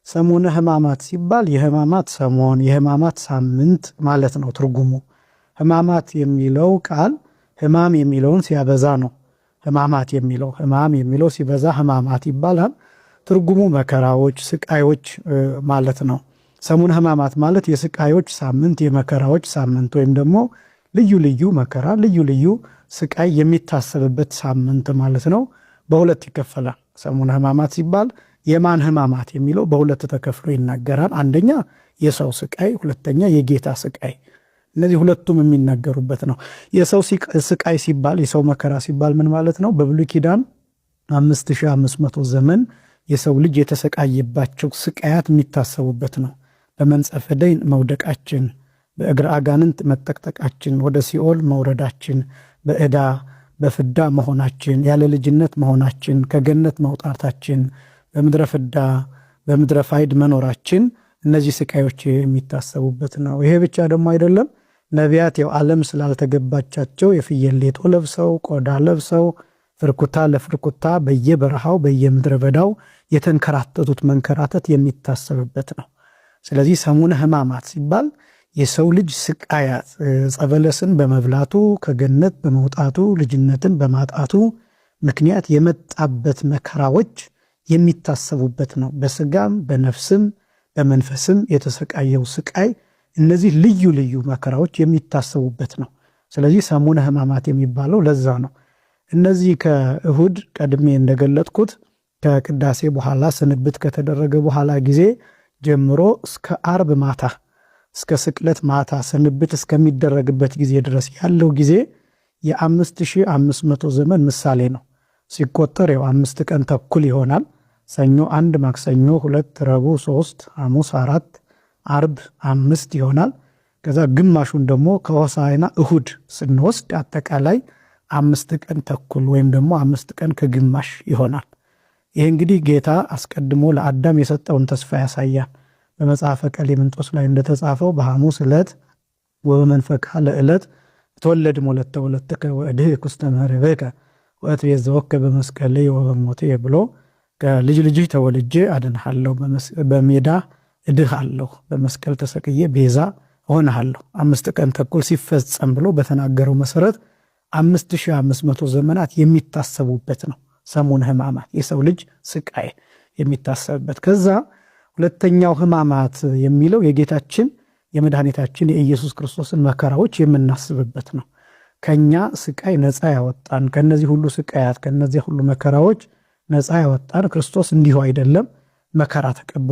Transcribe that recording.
ሰሙነ ሕማማት ሲባል የሕማማት ሰሞን የሕማማት ሳምንት ማለት ነው ትርጉሙ። ሕማማት የሚለው ቃል ሕማም የሚለውን ሲያበዛ ነው ሕማማት የሚለው። ሕማም የሚለው ሲበዛ ሕማማት ይባላል። ትርጉሙ መከራዎች፣ ስቃዮች ማለት ነው። ሰሙነ ሕማማት ማለት የስቃዮች ሳምንት፣ የመከራዎች ሳምንት ወይም ደግሞ ልዩ ልዩ መከራ፣ ልዩ ልዩ ስቃይ የሚታሰብበት ሳምንት ማለት ነው። በሁለት ይከፈላል። ሰሙነ ሕማማት ሲባል የማን ሕማማት የሚለው በሁለት ተከፍሎ ይናገራል። አንደኛ የሰው ስቃይ፣ ሁለተኛ የጌታ ስቃይ። እነዚህ ሁለቱም የሚናገሩበት ነው። የሰው ስቃይ ሲባል የሰው መከራ ሲባል ምን ማለት ነው? በብሉይ ኪዳን 5500 ዘመን የሰው ልጅ የተሰቃየባቸው ስቃያት የሚታሰቡበት ነው። በመንጸፈ ደይን መውደቃችን፣ በእግረ አጋንንት መጠቅጠቃችን፣ ወደ ሲኦል መውረዳችን፣ በዕዳ በፍዳ መሆናችን፣ ያለ ልጅነት መሆናችን፣ ከገነት መውጣታችን፣ በምድረ ፍዳ በምድረ ፋይድ መኖራችን፣ እነዚህ ስቃዮች የሚታሰቡበት ነው። ይሄ ብቻ ደግሞ አይደለም። ነቢያት ያው ዓለም ስላልተገባቻቸው የፍየል ሌጦ ለብሰው ቆዳ ለብሰው ፍርኩታ ለፍርኩታ በየበረሃው በየምድረ በዳው የተንከራተቱት መንከራተት የሚታሰብበት ነው። ስለዚህ ሰሙነ ሕማማት ሲባል የሰው ልጅ ስቃያት ጸበለስን በመብላቱ ከገነት በመውጣቱ ልጅነትን በማጣቱ ምክንያት የመጣበት መከራዎች የሚታሰቡበት ነው። በስጋም በነፍስም በመንፈስም የተሰቃየው ስቃይ፣ እነዚህ ልዩ ልዩ መከራዎች የሚታሰቡበት ነው። ስለዚህ ሰሙነ ሕማማት የሚባለው ለዛ ነው። እነዚህ ከእሁድ ቀድሜ እንደገለጥኩት ከቅዳሴ በኋላ ስንብት ከተደረገ በኋላ ጊዜ ጀምሮ እስከ አርብ ማታ እስከ ስቅለት ማታ ስንብት እስከሚደረግበት ጊዜ ድረስ ያለው ጊዜ የ5500 ዘመን ምሳሌ ነው። ሲቆጠር ያው 5 ቀን ተኩል ይሆናል። ሰኞ 1፣ ማክሰኞ 2፣ ረቡዕ 3፣ ሐሙስ 4፣ አርብ 5 ይሆናል። ከዛ ግማሹን ደግሞ ከሆሳዕና እሁድ ስንወስድ አጠቃላይ 5 ቀን ተኩል ወይም ደግሞ 5 ቀን ከግማሽ ይሆናል። ይህ እንግዲህ ጌታ አስቀድሞ ለአዳም የሰጠውን ተስፋ ያሳያል። በመጽሐፈ ቀሌምንጦስ ላይ እንደተጻፈው በሐሙስ ዕለት ወበመንፈቃ ለዕለት ተወለድ ሞለተ ወለትከ ወእድኅ ውስተ መርበከ ወእትቤዘወከ በመስቀልየ ወበሞትየ ብሎ ከልጅ ልጅህ ተወልጄ አድንሃለሁ፣ በሜዳ እድሃለሁ፣ በመስቀል ተሰቅዬ ቤዛ እሆንሃለሁ 5 ቀን ተኩል ሲፈጸም ብሎ በተናገረው መሰረት 5500 ዘመናት የሚታሰቡበት ነው ሰሙነ ሕማማት፣ የሰው ልጅ ስቃይ የሚታሰብበት። ከዛ ሁለተኛው ሕማማት የሚለው የጌታችን የመድኃኒታችን የኢየሱስ ክርስቶስን መከራዎች የምናስብበት ነው። ከኛ ስቃይ ነፃ ያወጣን፣ ከነዚህ ሁሉ ስቃያት ከነዚህ ሁሉ መከራዎች ነፃ ያወጣን ክርስቶስ እንዲሁ አይደለም፣ መከራ ተቀብሎ